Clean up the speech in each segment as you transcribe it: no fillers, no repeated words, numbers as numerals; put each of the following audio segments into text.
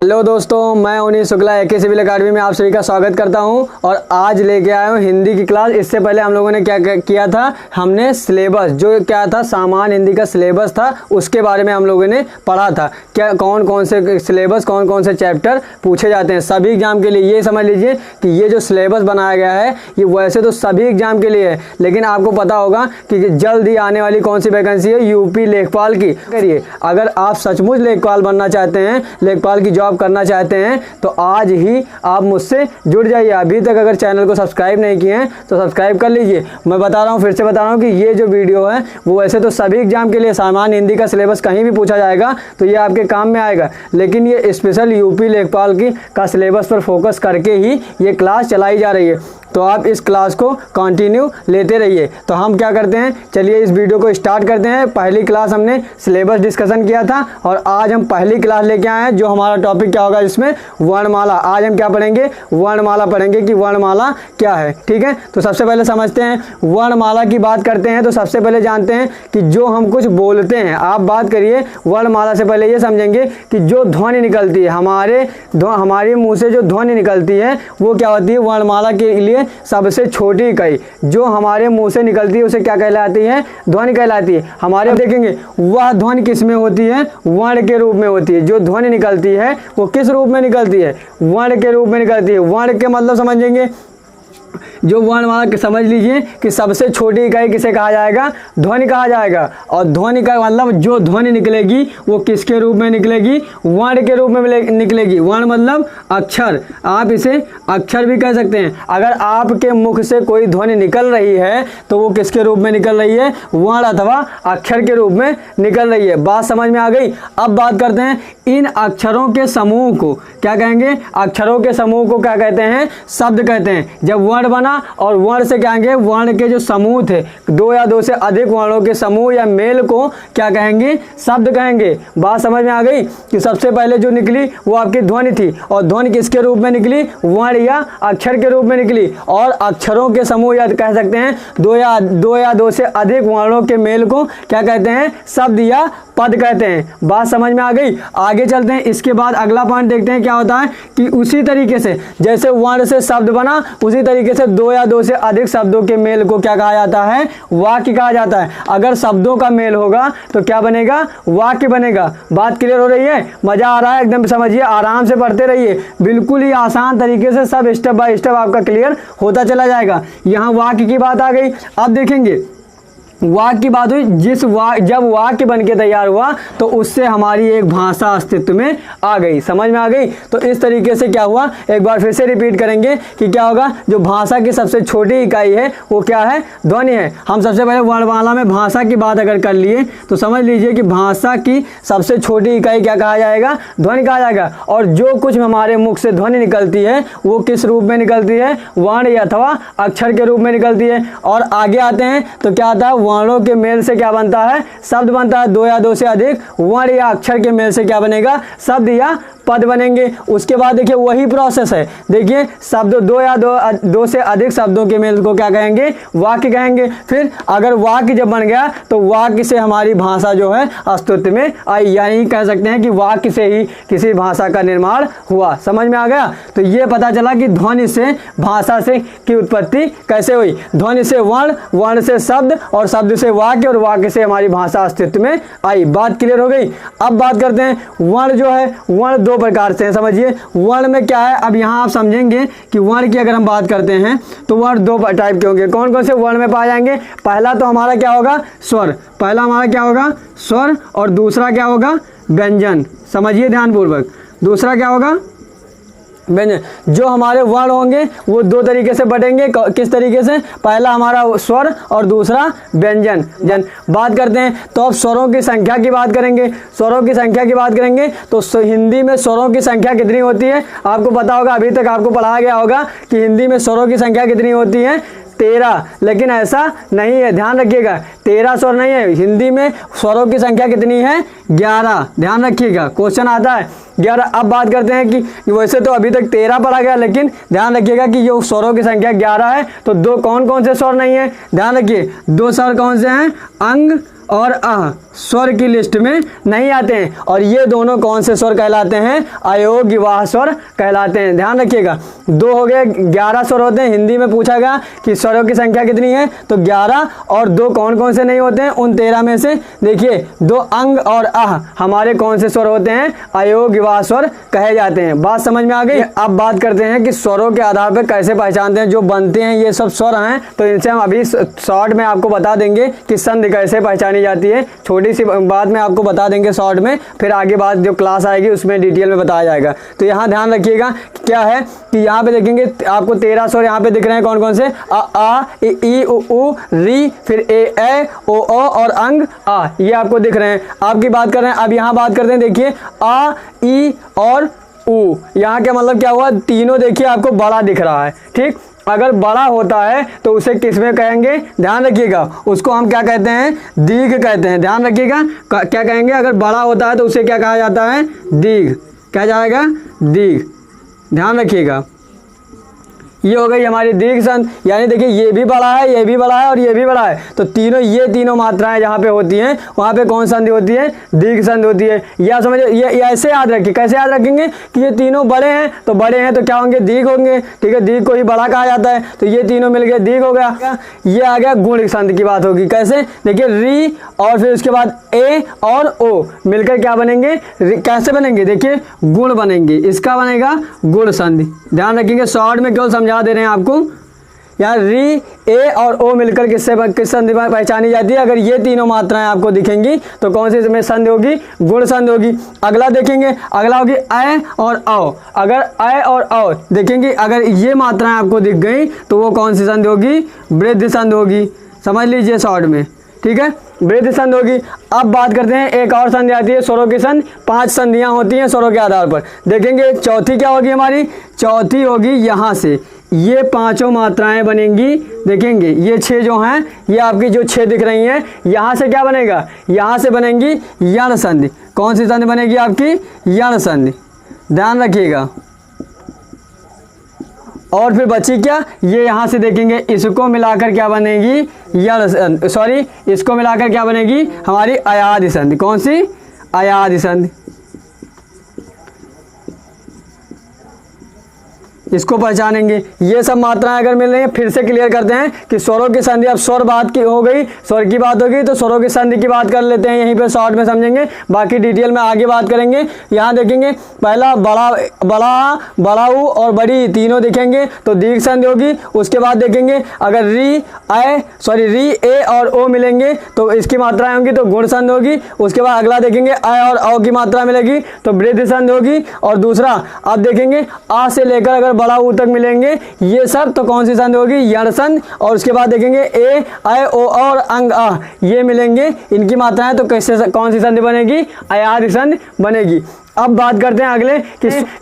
Hello दोस्तों, मैं उन्हीं शुक्ला एके सिविल अकादमी में आप सभी का स्वागत करता हूं और आज लेके आया हूं हिंदी की क्लास। इससे पहले हम लोगों ने क्या किया था, हमने सिलेबस जो क्या था, सामान्य हिंदी का सिलेबस था, उसके बारे में हम लोगों ने पढ़ा था। क्या कौन कौन से सिलेबस, कौन कौन से चैप्टर पूछे जाते हैं सभी एग्जाम के लिए। ये समझ लीजिए कि ये जो सिलेबस बनाया गया है ये वैसे तो सभी एग्जाम के लिए है, लेकिन आपको पता होगा कि जल्द ही आने वाली कौन सी वैकेंसी है, यूपी लेखपाल की। करिए, अगर आप सचमुच लेखपाल बनना चाहते हैं, लेखपाल की जॉब करना चाहते हैं तो आज ही आप मुझसे जुड़ जाइए। अभी तक अगर चैनल को सब्सक्राइब नहीं किए हैं तो सब्सक्राइब कर लीजिए। मैं बता रहा हूं, फिर से बता रहा हूं कि ये जो वीडियो है वो वैसे तो सभी एग्जाम के लिए, सामान्य हिंदी का सिलेबस कहीं भी पूछा जाएगा तो ये आपके काम में आएगा, लेकिन ये स्पेशल यूपी लेखपाल की का सिलेबस पर फोकस करके ही ये क्लास चलाई जा रही है। तो आप इस क्लास को कंटिन्यू लेते रहिए। तो हम क्या करते हैं, चलिए इस वीडियो को स्टार्ट करते हैं। पहली क्लास हमने सिलेबस डिस्कशन किया था और आज हम पहली क्लास लेके आए हैं जो हमारा टॉपिक क्या होगा, इसमें वर्णमाला। आज हम क्या पढ़ेंगे, वर्णमाला पढ़ेंगे कि वर्णमाला क्या है। ठीक है, तो सबसे पहले समझते हैं वर्णमाला की बात करते हैं। तो सबसे पहले जानते हैं कि जो हम कुछ बोलते हैं, आप बात करिए वर्णमाला से पहले ये समझेंगे कि जो ध्वनि निकलती है हमारे मुंह से, जो ध्वनि निकलती है वो क्या होती है, वर्णमाला के लिए सबसे छोटी इकाई जो हमारे मुंह से निकलती है उसे क्या कहलाती है, ध्वनि कहलाती है। हमारे देखेंगे वह ध्वनि किस में होती है, वर्ण के रूप में होती है। जो ध्वनि निकलती है वो किस रूप में निकलती है, वर्ण के रूप में निकलती है। वर्ण के मतलब समझेंगे, जो वर्णमाला समझ लीजिए कि सबसे छोटी इकाई किसे कहा जाएगा, ध्वनि कहा जाएगा। और ध्वनि का मतलब जो ध्वनि निकलेगी वो किसके रूप में निकलेगी, वर्ण के रूप में निकलेगी। वर्ण मतलब अक्षर, आप इसे अक्षर भी कह सकते हैं। अगर आपके मुख से कोई ध्वनि निकल रही है तो वो किसके रूप में निकल रही है, वर्ण अथवा अक्षर के रूप में निकल रही है। बात समझ में आ गई। अब बात करते हैं इन अक्षरों के समूह को क्या कहेंगे, अक्षरों के समूह को क्या कहते हैं, शब्द कहते हैं। जब वर्ण बना और वर्ण से क्या कहेंगे, वर्ण के जो समूह थे, दो या दो से अधिक वर्णों के समूह या मेल को क्या कहेंगे, शब्द कहेंगे। बात समझ में आ गई कि सबसे पहले जो निकली वो आपकी ध्वनि थी और ध्वनि किसके रूप में निकली, वर्ण या अक्षर के रूप में निकली। और अक्षरों के समूह या कह सकते हैं दो या दो से अधिक वर्णों के मेल को क्या कहते हैं, शब्द या पद कहते हैं। बात समझ में आ गई। आगे चलते हैं, इसके बाद अगला पॉइंट देखते हैं क्या होता है कि उसी तरीके से जैसे वर्ण से शब्द बना उसी तरीके से दो या दो से अधिक शब्दों के मेल को क्या कहा जाता है, वाक्य कहा जाता है। अगर शब्दों का मेल होगा तो क्या बनेगा, वाक्य बनेगा। बात क्लियर हो रही है, मजा आ रहा है, एकदम समझिए, आराम से पढ़ते रहिए, बिल्कुल ही आसान तरीके से सब स्टेप बाय स्टेप आपका क्लियर होता चला जाएगा। यहाँ वाक्य की बात आ गई। अब देखेंगे वाक्य की बात हुई, जब वाक्य बन के तैयार हुआ तो उससे हमारी एक भाषा अस्तित्व में आ गई। समझ में आ गई। तो इस तरीके से क्या हुआ, एक बार फिर से रिपीट करेंगे कि क्या होगा, जो भाषा की सबसे छोटी इकाई है वो क्या है, ध्वनि है। हम सबसे पहले वर्णमाला में भाषा की बात अगर कर लिए तो समझ लीजिए कि भाषा की सबसे छोटी इकाई क्या कहा जाएगा, ध्वनि कहा जाएगा। और जो कुछ हमारे मुख से ध्वनि निकलती है वो किस रूप में निकलती है, वर्ण अथवा अक्षर के रूप में निकलती है। और आगे आते हैं तो क्या आता है, वर्णों के मेल से क्या बनता है, शब्द बनता है। दो या दो से अधिक वर्ण या अक्षर के मेल से क्या बनेगा, शब्द या पद बनेंगे। उसके बाद देखिए वही प्रोसेस है, देखिए शब्द दो या दो से अधिक शब्दों के मेल को क्या कहेंगे, वाक्य कहेंगे। फिर अगर वाक्य जब बन गया तो वाक्य से हमारी भाषा जो है अस्तित्व में आई, यानी कह सकते हैं कि वाक्य से ही किसी भाषा का निर्माण हुआ। समझ में आ गया। तो ये पता चला कि ध्वनि से भाषा से की उत्पत्ति कैसे हुई। ध्वनि से वर्ण, वर्ण से शब्द और शब्द से वाक्य और वाक्य से हमारी भाषा अस्तित्व में आई। बात क्लियर हो गई। अब बात करते हैं वर्ण जो है, वर्ण दो प्रकार से है। समझिए वर्ण में क्या है, अब यहाँ आप समझेंगे कि वर्ण की अगर हम बात करते हैं तो वर्ण दो टाइप के होंगे। कौन कौन से वर्ण में पाए जाएंगे, पहला तो हमारा क्या होगा, स्वर। पहला हमारा क्या होगा, स्वर। और दूसरा क्या होगा, व्यंजन। समझिए ध्यानपूर्वक, दूसरा क्या होगा, व्यंजन। जो हमारे वर्ण होंगे वो दो तरीके से बटेंगे। किस तरीके से, पहला हमारा स्वर और दूसरा व्यंजन। बात करते हैं तो अब स्वरों की संख्या की बात करेंगे। स्वरों की संख्या की बात करेंगे तो हिंदी में स्वरों की संख्या कितनी होती है, आपको पता होगा, अभी तक आपको पढ़ाया गया होगा कि हिंदी में स्वरों की संख्या कितनी होती है, 13। लेकिन ऐसा नहीं है, ध्यान रखिएगा, 13 स्वर नहीं है। हिंदी में स्वरों की संख्या कितनी है, 11। ध्यान रखिएगा, क्वेश्चन आता है 11। अब बात करते हैं कि वैसे तो अभी तक 13 पढ़ा गया, लेकिन ध्यान रखिएगा कि जो स्वरों की संख्या 11 है तो दो कौन कौन से स्वर नहीं है, ध्यान रखिए, दो स्वर कौन से हैं, अंग और अह स्वर की लिस्ट में नहीं आते हैं। और ये दोनों कौन से स्वर कहलाते हैं? अयोग्यवाह स्वर कहलाते हैं। ध्यान रखिएगा, 2 हो गए, 11 स्वर होते हैं। हिंदी में पूछा गया कि स्वरों की संख्या कितनी है, तो 11, और 2 कौन कौन से नहीं होते हैं उन 13 में से? देखिए 2 अंग और अह हमारे कौन से स्वर होते हैं? अयोग्यवाह स्वर कहे जाते हैं। बात समझ में आ गई? अब बात करते हैं कि स्वरों के आधार पर कैसे पहचानते हैं। जो बनते हैं ये सब स्वर हैं, तो इनसे हम अभी शॉर्ट में आपको बता देंगे कि संधि कैसे पहचानी जाती है। छोटी सी बात में आपको बता देंगे शॉर्ट में, फिर आगे बात जो क्लास आएगी उसमें डिटेल में बताया जाएगा। तो यहाँ ध्यान रखिएगा क्या है कि यहाँ पे देखेंगे आपको 13 स्वर यहाँ पे दिख रहे हैं। कौन कौन से? आ ई उ री, फिर ए ओ और अंग आ, ये आपको दिख रहे हैं। आपकी बात कर रहे हैं। अब यहाँ बात करते हैं, देखिए आ ई और उ, यहाँ क्या मतलब क्या हुआ? तीनों देखिए आपको बड़ा दिख रहा है। ठीक, अगर बड़ा होता है तो उसे किस में कहेंगे? ध्यान रखिएगा, उसको हम क्या कहते हैं? दीर्घ कहते हैं। ध्यान रखिएगा, क्या कहेंगे? अगर बड़ा होता है तो उसे क्या कहा जाता है? दीर्घ। क्या जाएगा? दीर्घ। ध्यान रखिएगा, ये हो गई हमारी दीर्घ संधि। यानी देखिए ये भी बड़ा है, ये भी बड़ा है और ये भी बड़ा है, तो तीनों, ये तीनों मात्राएं जहाँ पे होती हैं वहाँ पे कौन संधि होती है? दीर्घ संधि होती है। या समझिए, ये ऐसे याद रखिए। कैसे याद रखेंगे कि ये तीनों बड़े हैं, तो बड़े हैं तो क्या होंगे? दीर्घ होंगे। ठीक है, दीर्घ को ही बड़ा कहा जाता है। तो ये तीनों मिलके दीर्घ हो गया। ये आ गया गुण संधि की बात होगी। कैसे? देखिए री और फिर उसके बाद ए और ओ मिलकर क्या बनेंगे? कैसे बनेंगे? देखिए गुण बनेंगे। इसका बनेगा गुण संधि। ध्यान रखेंगे, शॉर्ट में केवल समझा दे रहे हैं आपको। यहाँ री, ए और ओ मिलकर किस संधि में पहचानी जाती है? अगर ये तीनों मात्राएं आपको दिखेंगी तो कौन सी इसमें संधि होगी? गुण संधि होगी। अगला देखेंगे, अगला होगी ऐ और औ। अगर ऐ और औ देखेंगे, अगर ये मात्राएं आपको दिख गई तो वो कौन सी संधि होगी? वृद्धि संधि होगी। समझ लीजिए शॉर्ट में। ठीक है, वृद्धि संधि होगी। अब बात करते हैं, एक और संधि आती है स्वरों की संधि। 5 संधियां होती हैं स्वरों के आधार पर। देखेंगे चौथी क्या होगी हमारी? चौथी होगी यहाँ से, ये 5 मात्राएं बनेंगी। देखेंगे ये 6 जो हैं, ये आपकी जो 6 दिख रही हैं, यहाँ से क्या बनेगा? यहाँ से बनेंगी यण संधि। कौन सी संधि बनेगी आपकी? यण संधि। ध्यान रखिएगा। और फिर बची क्या? ये यहाँ से देखेंगे, इसको मिलाकर क्या बनेगी? इसको मिलाकर क्या बनेगी? हमारी अयादि संधि। कौन सी? अयादि संधि। इसको पहचानेंगे। ये सब मात्राएं अगर मिल रही हैं, फिर से क्लियर करते हैं कि स्वरों की संधि। अब स्वर बात की हो गई, स्वर की बात होगी, तो स्वरों की संधि की बात कर लेते हैं। यहीं पे शॉर्ट में समझेंगे, बाकी डिटेल में आगे बात करेंगे। यहाँ देखेंगे पहला बड़ा उ और बड़ी तीनों दिखेंगे तो दीर्घ संधि होगी। उसके बाद देखेंगे अगर री ए और ओ मिलेंगे तो इसकी मात्राएं होंगी तो गुण संधि होगी। उसके बाद अगला देखेंगे ऐ और औ की मात्रा मिलेगी तो वृद्धि संधि होगी। और दूसरा अब देखेंगे आ से लेकर अगर बड़ा उ तक मिलेंगे ये सब तो कौन सी संधि होगी? यण संधि। और उसके बाद देखेंगे ए ऐ ओ और अंग आ ये मिलेंगे, इनकी मात्राएं तो कैसे कौन सी संधि बनेगी? अयादि संधि बनेगी। अब बात करते हैं अगले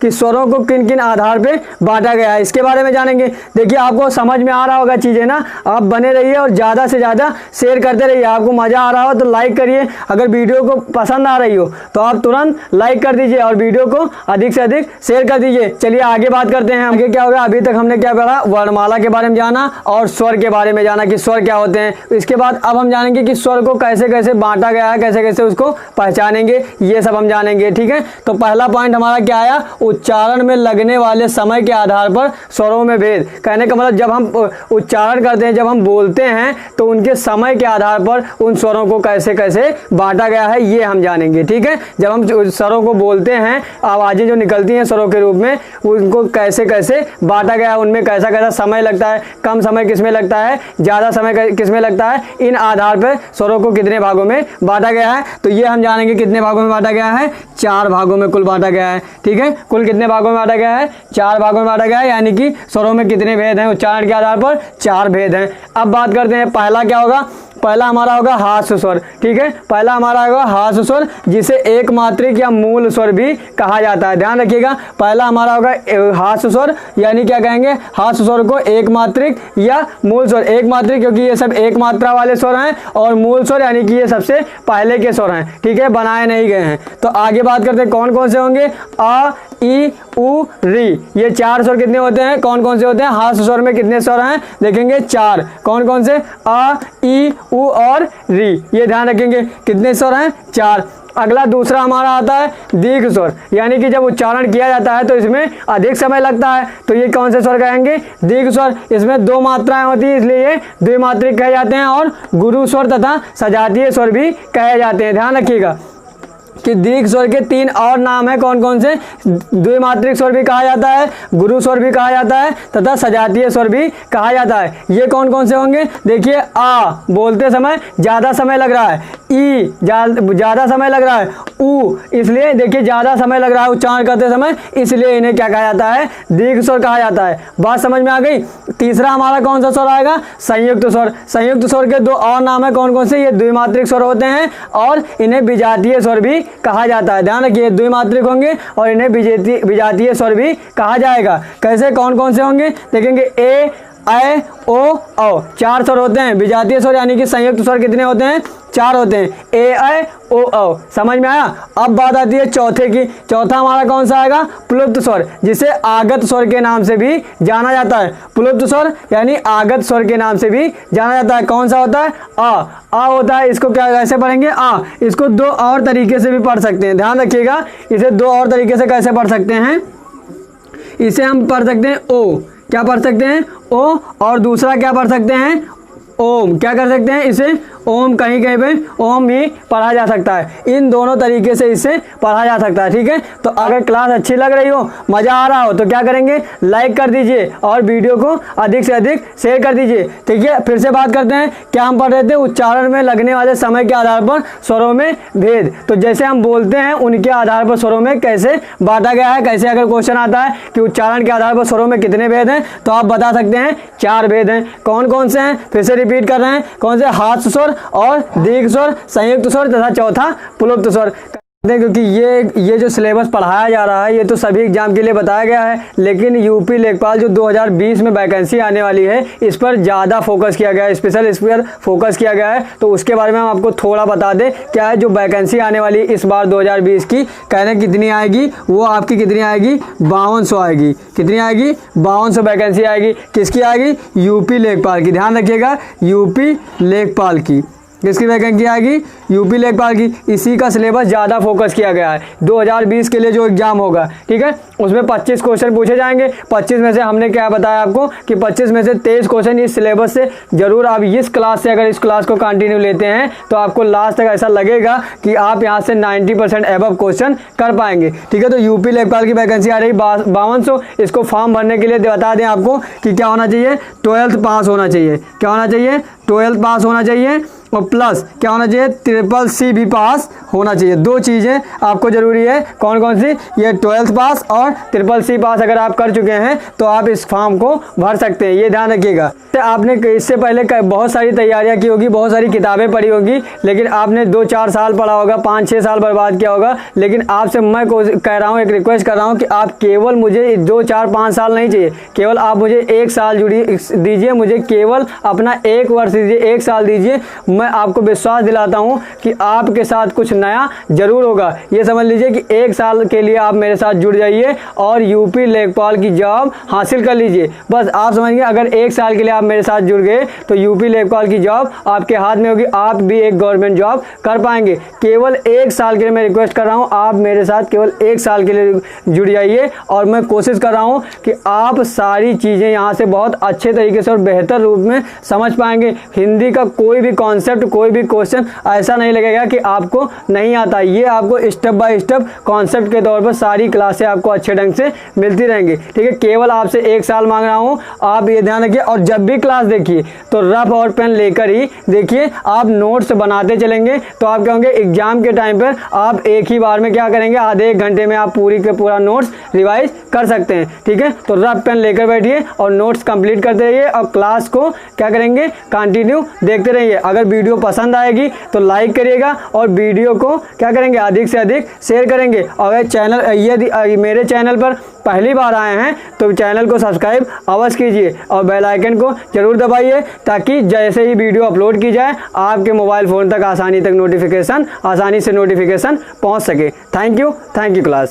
कि स्वरों को किन किन आधार पे बांटा गया है, इसके बारे में जानेंगे। देखिए आपको समझ में आ रहा होगा चीज़ें ना, आप बने रहिए और ज़्यादा से ज़्यादा शेयर करते रहिए। आपको मज़ा आ रहा हो तो लाइक करिए, अगर वीडियो को पसंद आ रही हो तो आप तुरंत लाइक कर दीजिए और वीडियो को अधिक से अधिक शेयर कर दीजिए। चलिए आगे बात करते हैं। आगे क्या होगा? अभी तक हमने क्या पढ़ा? वर्णमाला के बारे में जाना और स्वर के बारे में जाना कि स्वर क्या होते हैं। इसके बाद अब हम जानेंगे कि स्वर को कैसे कैसे बांटा गया है, कैसे कैसे उसको पहचानेंगे, ये सब हम जानेंगे। ठीक है, तो पहला पॉइंट हमारा क्या आया? उच्चारण में लगने वाले समय के आधार पर स्वरों में भेद। कहने का मतलब जब हम उच्चारण करते हैं, जब हम बोलते हैं तो उनके समय के आधार पर उन स्वरों को कैसे कैसे बांटा गया है ये हम जानेंगे। ठीक है, जब हम स्वरों को बोलते हैं, आवाज़ें जो निकलती हैं स्वरों के रूप में, उनको कैसे कैसे बांटा गया है, उनमें कैसा कैसा समय लगता है, कम समय किसमें लगता है, ज़्यादा समय किसमें लगता है, इन आधार पर स्वरों को कितने भागों में बांटा गया है तो ये हम जानेंगे। कितने भागों में बांटा गया है? 4 भागों में कुल बांटा गया है। ठीक है, कुल कितने भागों में बांटा गया है? 4 भागों में बांटा गया है। यानी कि स्वरों में कितने भेद हैं? उच्चारण के आधार पर 4 भेद हैं। अब बात करते हैं, पहला क्या होगा? पहला हमारा होगा हास्य स्वर। ठीक है, पहला हमारा होगा हास्य स्वर, जिसे एक मात्रिक या मूल स्वर भी कहा जाता है। ध्यान रखिएगा, पहला हमारा होगा हास्य स्वर, यानी क्या कहेंगे? हास्य स्वर को एक मात्रिक या मूल स्वर। एक मात्रिक क्योंकि ये सब एक मात्रा वाले स्वर हैं, और मूल स्वर यानी कि ये सबसे पहले के स्वर हैं। ठीक है, बनाए नहीं गए हैं। तो आगे बात करते हैं कौन कौन से होंगे? आ ई उ री, ये 4 स्वर कितने होते हैं? कौन कौन से होते हैं? हास्य स्वर में कितने स्वर हैं? देखेंगे 4। कौन कौन से? आ ई उ और री, ये ध्यान रखेंगे। कितने स्वर हैं? 4। अगला दूसरा हमारा आता है दीर्घ स्वर, यानी कि जब उच्चारण किया जाता है तो इसमें अधिक समय लगता है, तो ये कौन से स्वर कहेंगे? दीर्घ स्वर। इसमें 2 मात्राएं होती है, इसलिए ये द्विमात्रिक कहे जाते हैं और गुरु स्वर तथा सजातीय स्वर भी कहे जाते हैं। ध्यान रखिएगा कि दीर्घ स्वर के 3 और नाम है, कौन कौन से? द्विमात्रिक स्वर भी कहा जाता है, गुरु स्वर भी कहा जाता है तथा सजातीय स्वर भी कहा जाता है। ये कौन कौन से होंगे? देखिए, आ बोलते समय ज़्यादा समय लग रहा है, ई ज़्यादा समय लग रहा है, उ इसलिए देखिए ज़्यादा समय लग रहा है उच्चारण करते समय, इसलिए इन्हें क्या कहा जाता है? दीर्घ स्वर कहा जाता है। बात समझ में आ गई? तीसरा हमारा कौन सा स्वर आएगा? संयुक्त स्वर। संयुक्त स्वर के 2 और नाम है, कौन कौन से? ये द्विमात्रिक स्वर होते हैं और इन्हें विजातीय स्वर भी कहा जाता है। ध्यान रखिए, द्विमात्रिक होंगे और इन्हें विजातीय स्वर भी कहा जाएगा। कैसे, कौन कौन से होंगे? देखेंगे, ए, ऐ, ओ, औ, 4 स्वर होते हैं। विजातीय स्वर यानी कि संयुक्त स्वर कितने होते हैं? 4 होते हैं, ए, ऐ, ओ, औ। समझ में आया? अब बात आती है चौथे की। चौथा हमारा कौन सा आएगा? प्लुप्त स्वर, जिसे आगत स्वर के नाम से भी जाना जाता है। प्लुप्त स्वर यानी आगत स्वर के नाम से भी जाना जाता है। कौन सा होता है? आ होता है। इसको क्या कैसे पढ़ेंगे? आ। इसको 2 और तरीके से भी पढ़ सकते हैं। ध्यान रखिएगा, इसे 2 और तरीके से कैसे पढ़ सकते हैं? इसे हम पढ़ सकते हैं ओ, क्या पढ़ सकते हैं? ओ। और दूसरा क्या पढ़ सकते हैं? ओम। क्या कर सकते हैं? इसे ओम, कहीं कहीं पे ओम भी पढ़ा जा सकता है। इन दोनों तरीके से इसे पढ़ा जा सकता है। ठीक है, तो अगर क्लास अच्छी लग रही हो, मज़ा आ रहा हो, तो क्या करेंगे? लाइक कर दीजिए और वीडियो को अधिक से अधिक शेयर कर दीजिए। ठीक है, फिर से बात करते हैं, क्या हम पढ़ रहे थे? उच्चारण में लगने वाले समय के आधार पर स्वरों में भेद। तो जैसे हम बोलते हैं उनके आधार पर स्वरों में कैसे बांटा गया है। कैसे, अगर क्वेश्चन आता है कि उच्चारण के आधार पर स्वरों में कितने भेद हैं, तो आप बता सकते हैं 4 भेद हैं। कौन कौन से हैं? फिर से रिपीट कर रहे हैं, कौन से? हास्य स्वर और दीर्घ स्वर, संयुक्त स्वर तथा चौथा प्लुप्त स्वर। क्योंकि ये जो सिलेबस पढ़ाया जा रहा है ये तो सभी एग्जाम के लिए बताया गया है, लेकिन यूपी लेखपाल जो 2020 में वैकेंसी आने वाली है, इस पर ज़्यादा फोकस किया गया है, स्पेशल इस पर फोकस किया गया है। तो उसके बारे में हम आपको थोड़ा बता दें, क्या है जो वैकेंसी आने वाली इस बार 2020 की, कहने कितनी आएगी? वो आपकी कितनी आएगी? 5200 आएगी। कितनी आएगी? 5200 वैकेंसी आएगी। किसकी आएगी? यूपी लेखपाल की। ध्यान रखिएगा, यूपी लेखपाल की। किसकी वैकेंसी आएगी? यूपी लेखपाल की। इसी का सिलेबस ज़्यादा फोकस किया गया है 2020 के लिए जो एग्जाम होगा। ठीक है, उसमें 25 क्वेश्चन पूछे जाएंगे। 25 में से हमने क्या बताया आपको कि 25 में से 23 क्वेश्चन इस सिलेबस से जरूर आप इस क्लास से, अगर इस क्लास को कंटिन्यू लेते हैं तो आपको लास्ट तक ऐसा लगेगा कि आप यहाँ से 90% एबव क्वेश्चन कर पाएंगे। ठीक है, तो यूपी लेखपाल की वैकेंसी आ रही 5200। इसको फॉर्म भरने के लिए बता दें आपको कि क्या होना चाहिए? 12th पास होना चाहिए। क्या होना चाहिए? 12th पास होना चाहिए और प्लस क्या होना चाहिए? CCC भी पास होना चाहिए। 2 चीज़ें आपको ज़रूरी है। कौन कौन सी? ये 12th पास और CCC पास अगर आप कर चुके हैं तो आप इस फॉर्म को भर सकते हैं। ये ध्यान रखिएगा। आपने इससे पहले बहुत सारी तैयारियां की होगी, बहुत सारी किताबें पढ़ी होगी, लेकिन आपने 2-4 साल पढ़ा होगा, 5-6 साल बर्बाद किया होगा। लेकिन आपसे मैं कह रहा हूँ, एक रिक्वेस्ट कर रहा हूँ कि आप केवल मुझे 2-4-5 साल नहीं चाहिए, केवल आप मुझे 1 साल दीजिए, मुझे केवल अपना 1 वर्ष दीजिए, 1 साल दीजिए। मैं आपको विश्वास दिलाता हूं कि आपके साथ कुछ नया जरूर होगा। ये समझ लीजिए कि 1 साल के लिए आप मेरे साथ जुड़ जाइए और यूपी लेखपाल की जॉब हासिल कर लीजिए। बस आप समझिए, अगर 1 साल के लिए आप मेरे साथ जुड़ गए तो यूपी लेखपाल की जॉब आपके हाथ में होगी, आप भी एक गवर्नमेंट जॉब कर पाएंगे। केवल 1 साल के लिए मैं रिक्वेस्ट कर रहा हूँ, आप मेरे साथ केवल 1 साल के लिए जुड़ जाइए और मैं कोशिश कर रहा हूँ कि आप सारी चीज़ें यहाँ से बहुत अच्छे तरीके से और बेहतर रूप में समझ पाएंगे। हिंदी का कोई भी कॉन्सेप्ट, कोई भी क्वेश्चन ऐसा नहीं लगेगा कि आपको नहीं आता। ये आपको स्टेप बाय स्टेप कॉन्सेप्ट के तौर पर सारी क्लासें आपको अच्छे ढंग से मिलती रहेंगी। ठीक है, केवल आपसे 1 साल मांग रहा हूँ, आप ये ध्यान रखिए। और जब भी क्लास देखिए तो रफ और पेन लेकर ही देखिए, आप नोट्स बनाते चलेंगे तो आप क्या होंगे, एग्जाम के टाइम पर आप एक ही बार में क्या करेंगे, आधे 1 घंटे में आप पूरी के पूरा नोट्स रिवाइज कर सकते हैं। ठीक है, तो रफ पेन लेकर बैठिए और नोट्स कंप्लीट करते रहिए और क्लास को क्या करेंगे, कंटिन्यू देखते रहिए। अगर वीडियो पसंद आएगी तो लाइक करिएगा और वीडियो को क्या करेंगे, अधिक से अधिक शेयर करेंगे। और यदि मेरे चैनल पर पहली बार आए हैं तो चैनल को सब्सक्राइब अवश्य कीजिए और बेल आइकन को जरूर दबाइए, ताकि जैसे ही वीडियो अपलोड की जाए आपके मोबाइल फ़ोन तक आसानी से नोटिफिकेशन पहुंच सके। Thank you class.